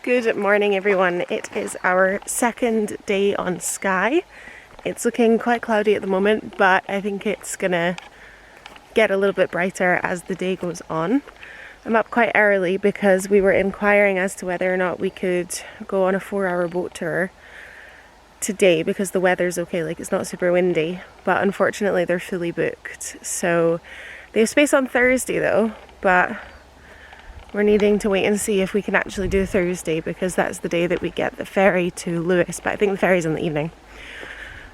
Good morning everyone. It is our second day on Skye. It's looking quite cloudy at the moment, but I think it's gonna get a little bit brighter as the day goes on. I'm up quite early because we were inquiring as to whether or not we could go on a 4-hour boat tour today because the weather's okay, like it's not super windy, but unfortunately they're fully booked. So they have space on Thursday though, but we're needing to wait and see if we can actually do Thursday because that's the day that we get the ferry to Lewis, but I think the ferry's in the evening.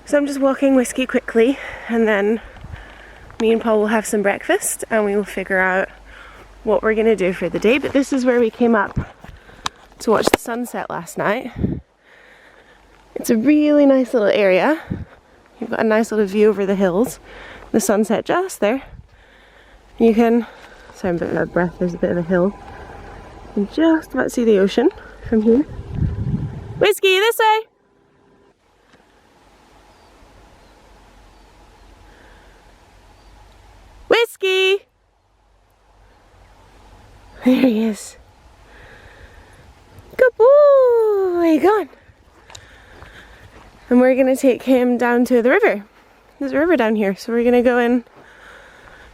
So I'm just walking Whiskey quickly and then me and Paul will have some breakfast and we will figure out what we're going to do for the day. But this is where we came up to watch the sunset last night. It's a really nice little area. You've got a nice little view over the hills. The sunset just there. You can, sorry I'm a bit out of breath, there's a bit of a hill. You can just about see the ocean from here. Whiskey, this way! Whiskey! There he is. Good boy! Where you going? And we're gonna take him down to the river. There's a river down here, so we're gonna go and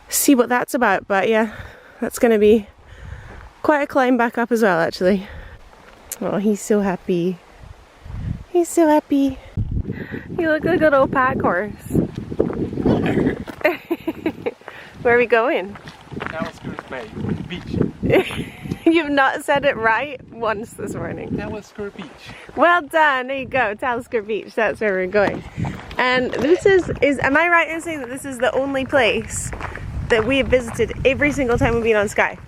see what that's about. But yeah, that's gonna be quite a climb back up as well, actually. Oh, he's so happy. He's so happy. You look like a little pack horse. Where are we going? Talisker Beach. You've not said it right once this morning. Talisker Beach. Well done, there you go, Talisker Beach, that's where we're going. And this is, am I right in saying that this is the only place that we have visited every single time we've been on Skye?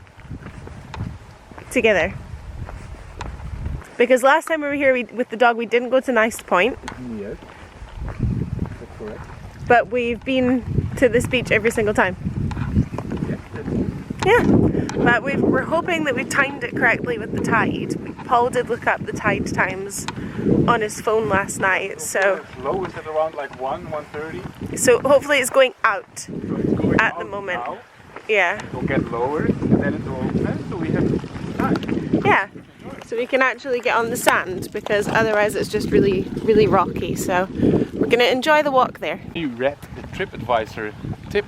Together. Because last time we were here with the dog we didn't go to Nice Point. Yes, that's correct. But we've been to this beach every single time. Yeah, but we're hoping that we've timed it correctly with the tide. Paul did look up the tide times on his phone last night, so low is at around like 1:30. So hopefully it's going out So it's going at out the moment. Now. Yeah. It will get lower and then it will open, so we have time. Yeah. So we can actually get on the sand because otherwise it's just really rocky. So we're gonna enjoy the walk there. You read the TripAdvisor tip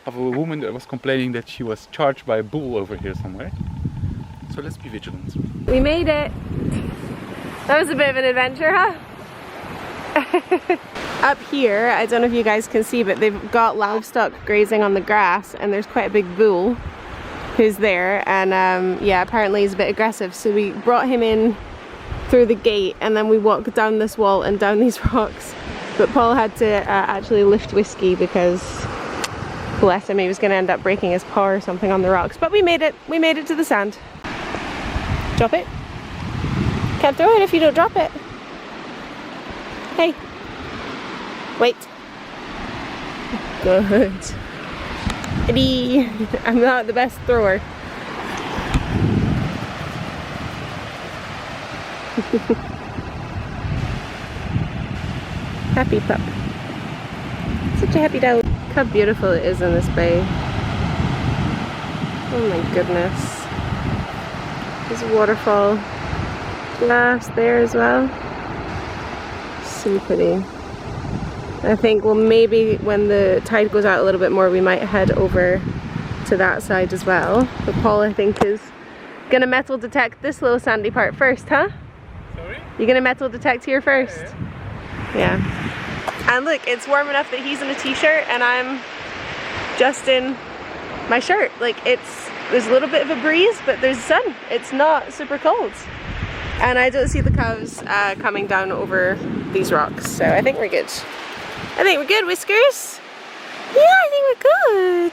of a woman that was complaining that she was charged by a bull over here somewhere. So let's be vigilant. We made it. That was a bit of an adventure, huh? Up here, I don't know if you guys can see, but they've got livestock grazing on the grass and there's quite a big bull who's there, and yeah, apparently he's a bit aggressive, so we brought him in through the gate and then we walked down this wall and down these rocks, but Paul had to actually lift Whiskey because bless him, he was going to end up breaking his paw or something on the rocks, but we made it to the sand. Drop it. Can't throw it if you don't drop it. Hey, wait. Good. Eddie. I'm not the best thrower. Happy pup. Such a happy dog. Look how beautiful it is in this bay. Oh my goodness. There's a waterfall just there as well. So pretty. I think, well, maybe when the tide goes out a little bit more we might head over to that side as well. But Paul, I think, is gonna metal detect this little sandy part first, huh? Sorry? You're gonna metal detect here first? Yeah. And look, it's warm enough that he's in a t-shirt and I'm just in my shirt. Like, there's a little bit of a breeze, but there's sun. It's not super cold. And I don't see the cows coming down over these rocks, so I think we're good. I think we're good, Whiskers. Yeah, I think we're good.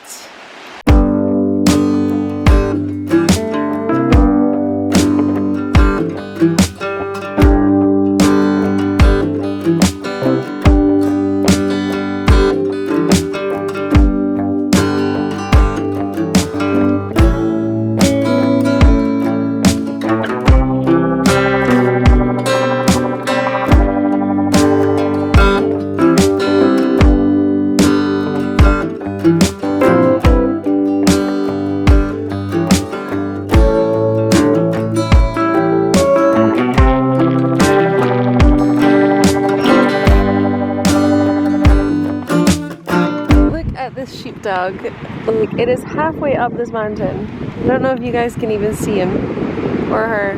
at this sheepdog. Like, it is halfway up this mountain. I don't know if you guys can even see him or her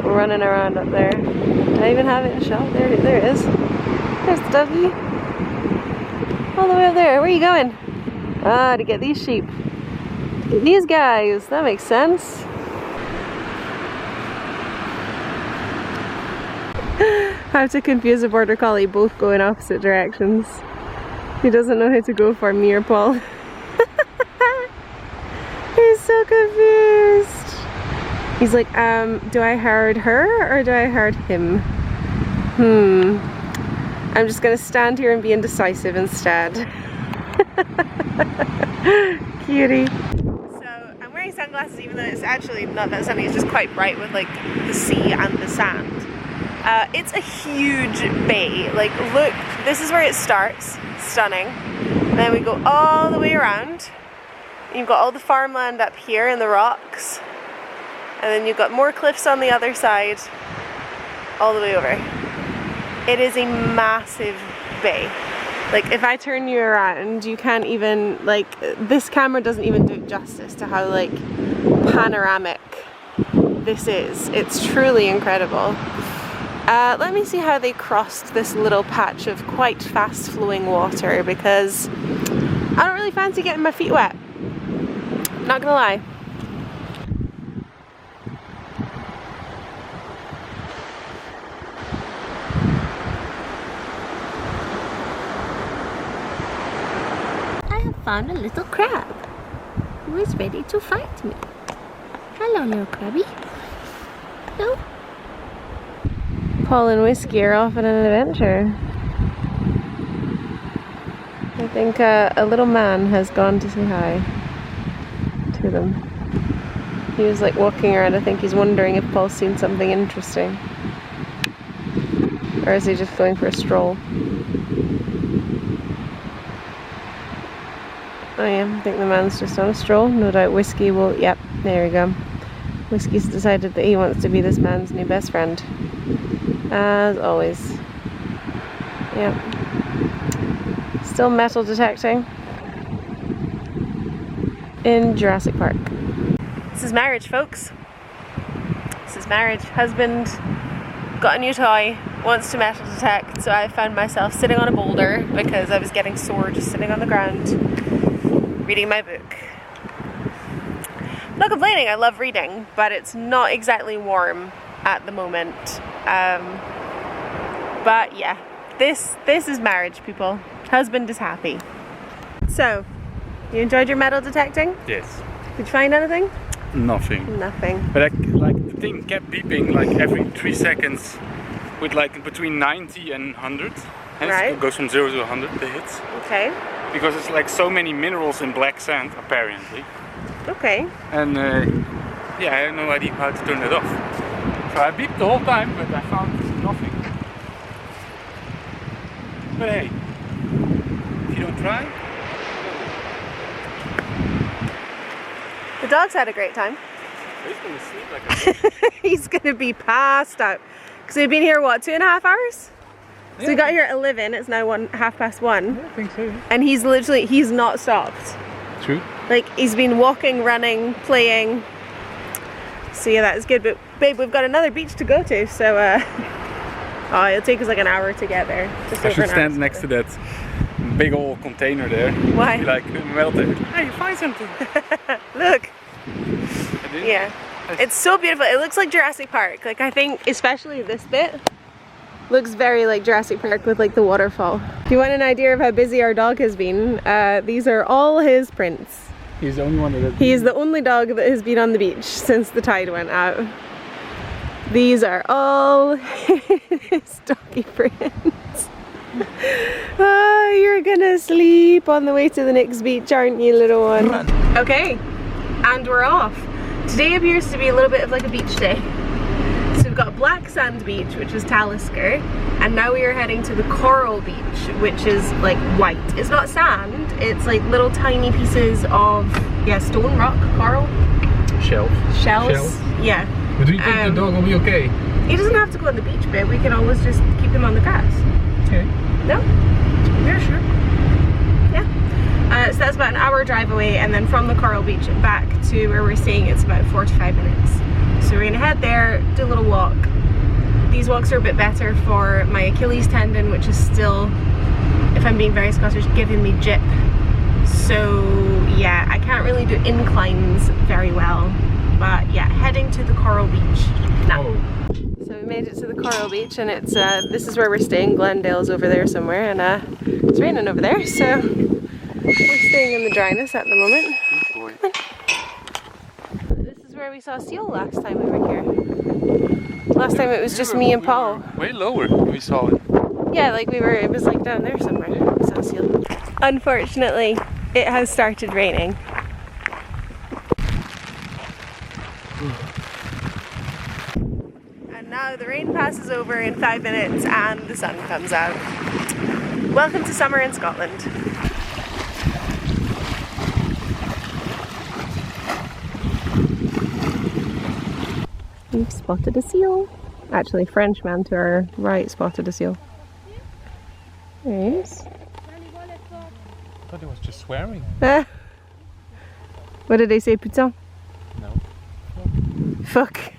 running around up there. Do I even have it in shot? There it is. There's the doggy. All the way up there. Where are you going? Ah, to get these sheep. Get these guys. That makes sense. How to confuse a border collie, both go in opposite directions. He doesn't know how to go for me or Paul. He's so confused. He's like, do I herd her or do I herd him? I'm just gonna stand here and be indecisive instead. Cutie. So I'm wearing sunglasses even though it's actually not that sunny, it's just quite bright with like the sea and the sand. It's a huge bay. Like, look, this is where it starts. Stunning. And then we go all the way around. You've got all the farmland up here in the rocks. And then you've got more cliffs on the other side. All the way over. It is a massive bay. Like, if I turn you around, you can't even, like, this camera doesn't even do it justice to how, like, panoramic this is. It's truly incredible. Let me see how they crossed this little patch of quite fast flowing water, because I don't really fancy getting my feet wet. Not gonna lie. I have found a little crab who is ready to fight me. Hello, little crabby. No? Paul and Whiskey are off on an adventure. I think a little man has gone to say hi to them. He was like walking around. I think he's wondering if Paul's seen something interesting. Or is he just going for a stroll? Oh yeah, I think the man's just on a stroll. No doubt Whiskey will, yep, there we go. Whiskey's decided that he wants to be this man's new best friend. As always. Yep. Still metal detecting. In Jurassic Park. This is marriage, folks. This is marriage. Husband got a new toy, wants to metal detect, so I found myself sitting on a boulder because I was getting sore just sitting on the ground reading my book. I'm not complaining, I love reading, but it's not exactly warm at the moment. But yeah, this is marriage, people. Husband is happy. So, you enjoyed your metal detecting? Yes. Did you find anything? Nothing. Nothing. But like the thing kept beeping like every 3 seconds with like between 90 and 100. And right. It goes from 0 to 100, the hits. Okay. Because it's like so many minerals in black sand, apparently. Okay. And yeah, I have no idea how to turn it off. So I beeped the whole time, but I found nothing. But hey, if you don't try. The dog's had a great time. He's gonna sleep like a dog. He's gonna be passed out. Because we've been here, what, 2.5 hours? So we got here at 11, it's now 1:30. Yeah, I think so. And he's literally, he's not stopped. True. Like, he's been walking, running, playing. So yeah, that is good. But babe, we've got another beach to go to, so oh, it'll take us like an hour to get there. Just I over should an stand hour. next to that big old container there. Why? Be like, melted. Hey, you find something. Look. Yeah. It's so beautiful. It looks like Jurassic Park. Like, I think, especially this bit, looks very like Jurassic Park with like the waterfall. If you want an idea of how busy our dog has been, these are all his prints. He's the only one that has He's the only dog that has been on the beach since the tide went out. These are all his doggy prints. Oh, you're gonna sleep on the way to the next beach, aren't you, little one? Okay, and we're off. Today appears to be a little bit of like a beach day. So we've got Black Sand Beach, which is Talisker, and now we are heading to the Coral Beach, which is like white. It's not sand, it's like little tiny pieces of, yeah, stone, rock, coral. Shells. Yeah. But do you think the dog will be okay? He doesn't have to go on the beach, babe. We can always just keep him on the grass. Okay. No? Yeah, sure. Yeah. hour drive away, and then from the Coral Beach back to where we're staying it's about 45 minutes. So we're gonna head there, do a little walk. These walks are a bit better for my Achilles tendon, which is still, if I'm being very Scottish, giving me jip. So yeah, I can't really do inclines very well. But yeah, heading to the Coral Beach now. Oh. So we made it to the Coral Beach, and it's this is where we're staying. Glendale's over there somewhere, and it's raining over there, so we're staying in the dryness at the moment. Boy. This is where we saw seal last time we were here. Last time it was just me and Paul. Way lower when we saw it. Yeah, like it was like down there somewhere. We saw seal. Unfortunately, it has started raining. And now the rain passes over in 5 minutes and the sun comes out. Welcome to summer in Scotland. We've spotted a seal. Actually, Frenchman to our right spotted a seal. There he is. I thought he was just swearing. What did they say, putain? No. Fuck.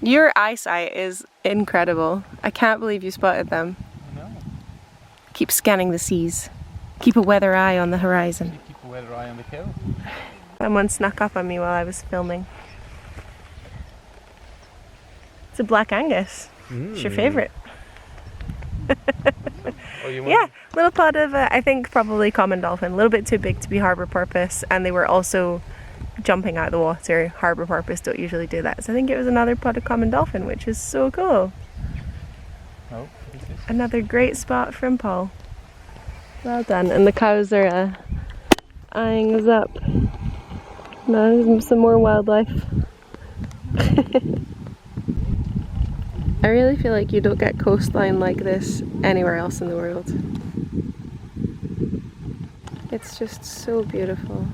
Your eyesight is incredible. I can't believe you spotted them. No. Keep scanning the seas. Keep a weather eye on the horizon. Keep a weather eye on the cow. Someone snuck up on me while I was filming. It's a Black Angus. It's your favourite. Oh, you Yeah, little pod of, I think probably common dolphin. A little bit too big to be harbour porpoise, and they were also jumping out of the water. Harbour porpoise don't usually do that. So I think it was another pod of common dolphin, which is so cool. Oh, what is this? Another great spot from Paul. Well done. And the cows are eyeing us up. Now there's some more wildlife. I really feel like you don't get coastline like this anywhere else in the world. It's just so beautiful.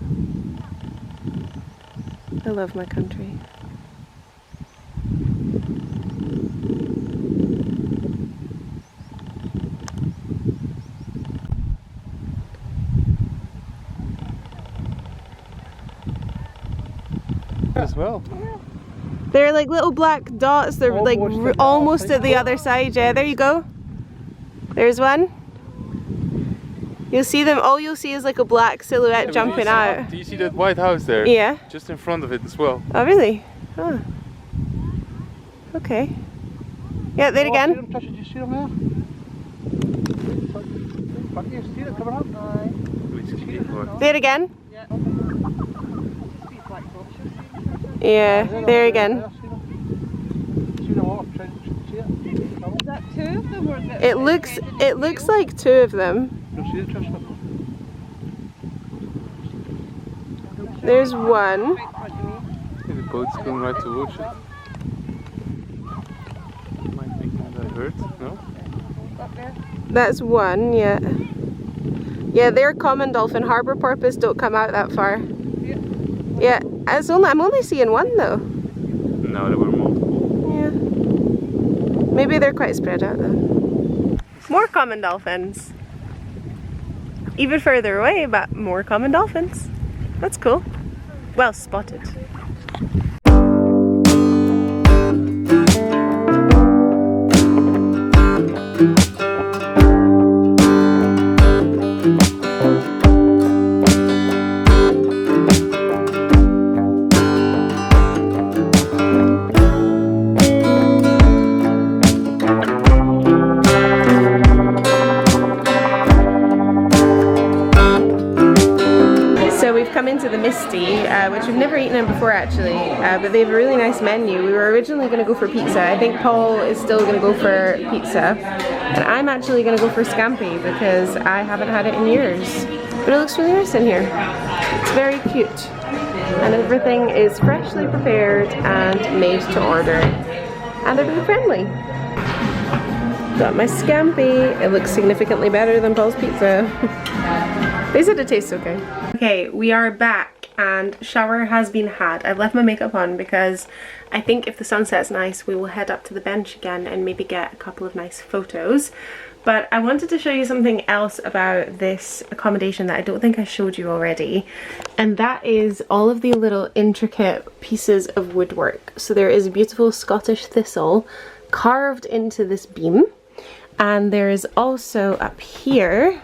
I love my country. As well. They're like little black dots. They're like almost at the other side. Yeah, there you go. There's one. You'll see them. All you'll see is like a black silhouette jumping out. Do you see that white house there? Yeah. Just in front of it as well. Oh really? Oh. Okay. Yeah, there again. Did you see them there? You see it coming up? There again. Yeah, there again. Is that two of them, or is it? It looks like two of them. There's one. The boat's going right towards it. Might make them divert, no? That's one, yeah. Yeah, they're common dolphin. Harbour porpoise don't come out that far. Yeah, I'm only seeing one though. No, there were multiple. Yeah. Maybe they're quite spread out though. More common dolphins. Even further away, but more common dolphins. That's cool. Well spotted. Come into the Misty, which we've never eaten in before actually, but they have a really nice menu. We were originally going to go for pizza. I think Paul is still going to go for pizza, and I'm actually going to go for scampi because I haven't had it in years. But it looks really nice in here. It's very cute, and everything is freshly prepared and made to order, and they're really friendly. Got my scampi. It looks significantly better than Paul's pizza. They said it tastes okay. Okay, we are back and shower has been had. I've left my makeup on because I think if the sunset's nice, we will head up to the bench again and maybe get a couple of nice photos. But I wanted to show you something else about this accommodation that I don't think I showed you already. And that is all of the little intricate pieces of woodwork. So there is a beautiful Scottish thistle carved into this beam. And there is also up here,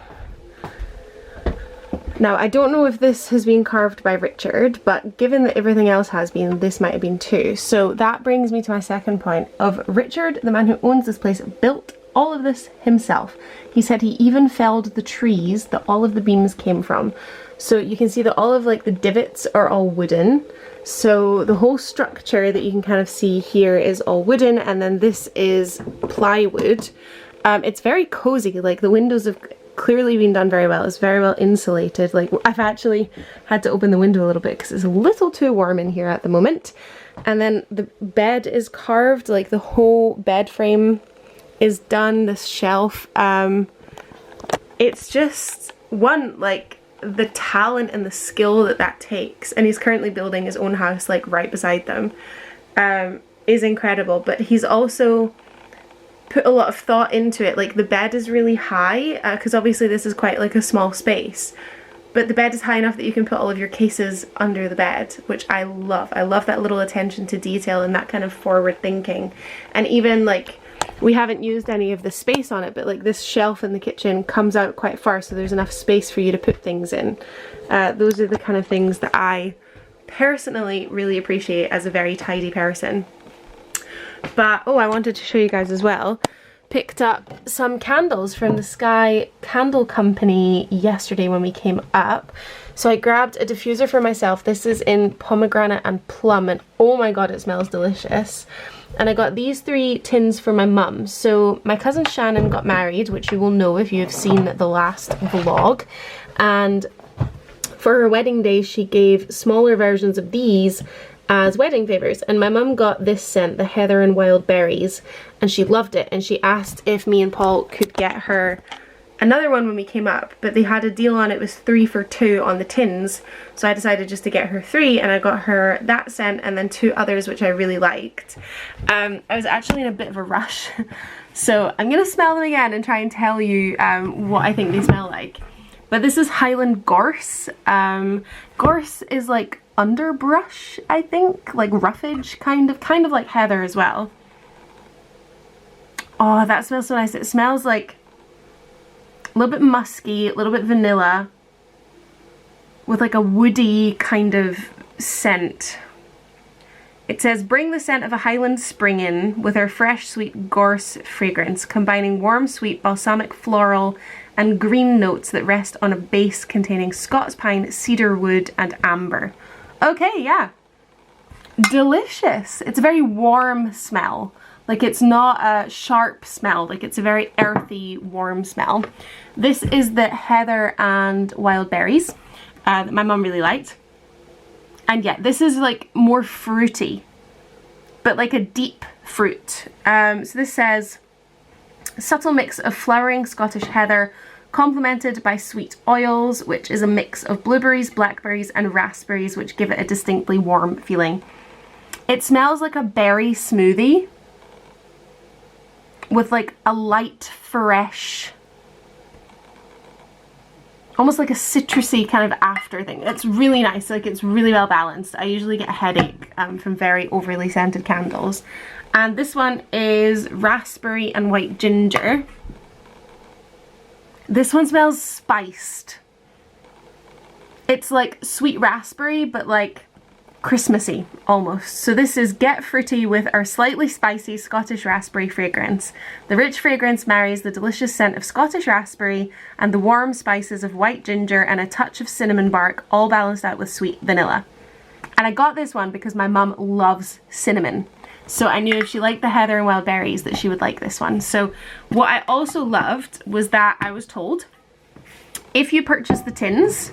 now I don't know if this has been carved by Richard, but given that everything else has been, this might have been too. So that brings me to my second point of Richard, the man who owns this place, built all of this himself. He said he even felled the trees that all of the beams came from. So you can see that all of like the divots are all wooden. So the whole structure that you can kind of see here is all wooden, and then this is plywood. It's very cozy, like the windows have clearly been done very well. It's very well insulated. Like I've actually had to open the window a little bit because it's a little too warm in here at the moment. And then the bed is carved, like the whole bed frame is done, this shelf. It's just one, like the talent and the skill that takes, and he's currently building his own house like right beside them, is incredible. But he's also put a lot of thought into it. Like the bed is really high because obviously this is quite like a small space, but the bed is high enough that you can put all of your cases under the bed, which I love. I love that little attention to detail and that kind of forward thinking. And even like, we haven't used any of the space on it, but like this shelf in the kitchen comes out quite far, so there's enough space for you to put things in. Those are the kind of things that I personally really appreciate as a very tidy person. But oh, I wanted to show you guys as well. Picked up some candles from the Skye Candle Company yesterday when we came up. So I grabbed a diffuser for myself. This is in pomegranate and plum, and oh my god, it smells delicious. And I got these 3 tins for my mum. So my cousin Shannon got married, which you will know if you have seen the last vlog. And for her wedding day, she gave smaller versions of these as wedding favours, and my mum got this scent, the heather and wild berries, and she loved it, and she asked if me and Paul could get her another one when we came up, but they had a deal on it, was 3 for 2 on the tins, so I decided just to get her 3, and I got her that scent and then 2 others which I really liked. I was actually in a bit of a rush, so I'm gonna smell them again and try and tell you what I think they smell like. But this is Highland Gorse. Gorse is like underbrush, I think, like roughage, kind of like heather as well. Oh, that smells so nice. It smells like a little bit musky, a little bit vanilla, with like a woody kind of scent. It says, bring the scent of a Highland spring in with our fresh sweet gorse fragrance, combining warm sweet balsamic floral and green notes that rest on a base containing Scots pine, cedar wood and amber. Okay, yeah. Delicious. It's a very warm smell. Like it's not a sharp smell, like it's a very earthy, warm smell. This is the heather and wild berries that my mum really liked. And yeah, this is like more fruity, but like a deep fruit. So this says, subtle mix of flowering Scottish heather complemented by sweet oils, which is a mix of blueberries, blackberries and raspberries, which give it a distinctly warm feeling. It smells like a berry smoothie with like a light, fresh almost like a citrusy kind of after thing. It's really nice, like it's really well balanced. I usually get a headache from very overly scented candles. And this one is raspberry and white ginger. This one smells spiced. It's like sweet raspberry, but like Christmassy almost. So this is Get Fruity with our slightly spicy Scottish raspberry fragrance. The rich fragrance marries the delicious scent of Scottish raspberry and the warm spices of white ginger and a touch of cinnamon bark, all balanced out with sweet vanilla. And I got this one because my mum loves cinnamon. So I knew if she liked the heather and wild berries that she would like this one. So what I also loved was that I was told if you purchase the tins,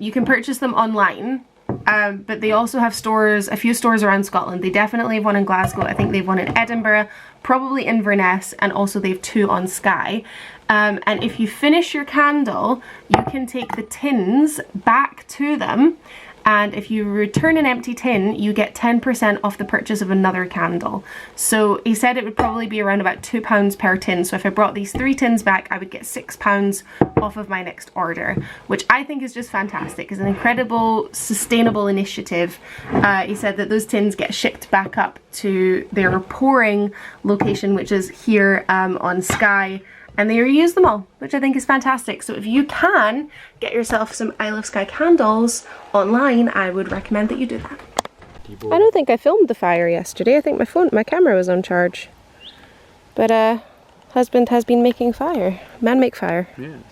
you can purchase them online. But they also have stores, a few stores around Scotland. They definitely have one in Glasgow. I think they've one in Edinburgh, probably Inverness, and also they have 2 on Skye. And if you finish your candle, you can take the tins back to them. And if you return an empty tin, you get 10% off the purchase of another candle. So he said it would probably be around about £2 per tin. So if I brought these 3 tins back, I would get £6 off of my next order, which I think is just fantastic. It's an incredible, sustainable initiative. He said that those tins get shipped back up to their pouring location, which is here on Skye. And they reuse them all, which I think is fantastic. So if you can get yourself some I Love Skye candles online, I would recommend that you do that. I don't think I filmed the fire yesterday. I think my camera was on charge. But husband has been making fire. Man make fire. Yes.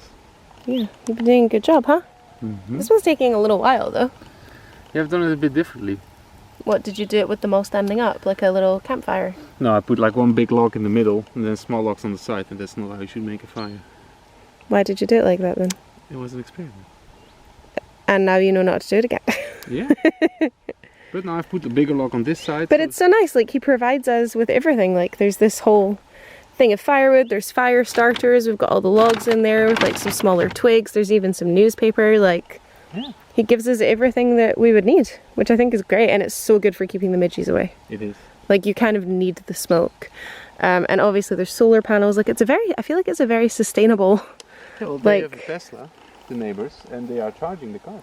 Yeah, you've been doing a good job, huh? Mm-hmm. This was taking a little while though. Yeah, I've done it a bit differently. What, did you do it with them all standing up, like a little campfire? No, I put like one big log in the middle and then small logs on the side, and that's not how you should make a fire. Why did you do it like that then? It was an experiment. And now you know not to do it again. Yeah. But now I've put a bigger log on this side. But it's so nice, like he provides us with everything. Like there's this whole thing of firewood, there's fire starters, we've got all the logs in there with like some smaller twigs, there's even some newspaper, like yeah. He gives us everything that we would need, which I think is great, and it's so good for keeping the midges away. It is. Like you kind of need the smoke. And obviously there's solar panels, like it's a very, I feel like it's a very sustainable, Yeah, well, they like, have a Tesla, the neighbors, and they are charging the cars.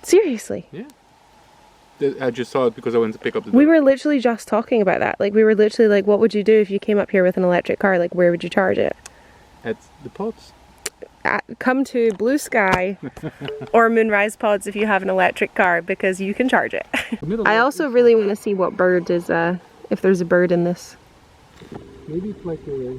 Seriously. Yeah. I just saw it because I went to pick up the We dog. were literally just talking about that. Like we were literally like, what would you do if you came up here with an electric car? Like where would you charge it? At the pods. Come to Blue Sky or Moonrise Pods if you have an electric car, because you can charge it. I also really want to see what bird is, if there's a bird in this. Maybe it's like a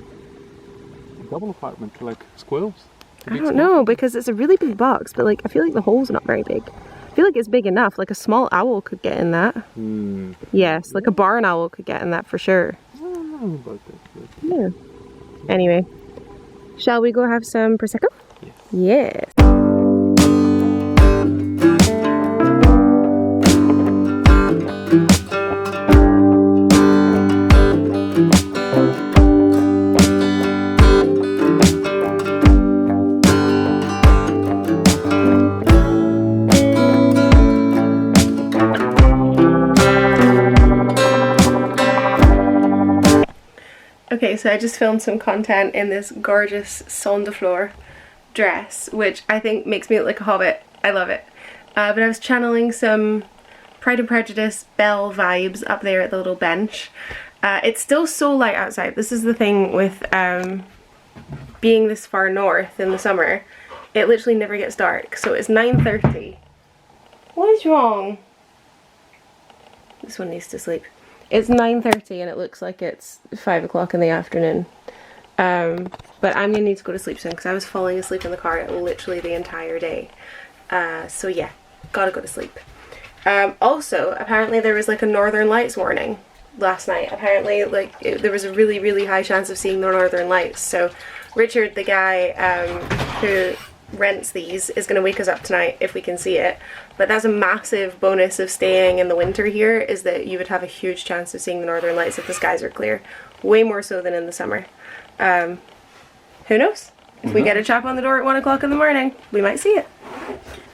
double apartment for like squirrels. I don't know, because it's a really big box, but like I feel like the hole's not very big. I feel like it's big enough, like a small owl could get in that. Yes, like a barn owl could get in that for sure. I don't know about that. But... Yeah. Anyway, shall we go have some Prosecco? Yes. Yes. Okay, so I just filmed some content in this gorgeous Saint de Fleur dress, which I think makes me look like a hobbit. I love it. But I was channeling some Pride and Prejudice Belle vibes up there at the little bench. It's still so light outside. This is the thing with being this far north in the summer. It literally never gets dark. So it's 9:30. What is wrong? This one needs to sleep. It's 9:30 and it looks like it's 5 o'clock in the afternoon. But I'm gonna need to go to sleep soon because I was falling asleep in the car literally the entire day. So yeah, gotta go to sleep. Also, apparently there was like a Northern Lights warning last night. Apparently there was a really, really high chance of seeing the Northern Lights. So Richard, the guy who rents these, is going to wake us up tonight if we can see it. But that's a massive bonus of staying in the winter here, is that you would have a huge chance of seeing the Northern Lights if the skies are clear. Way more so than in the summer. Who knows? If we get a chap on the door at 1 o'clock in the morning, we might see it.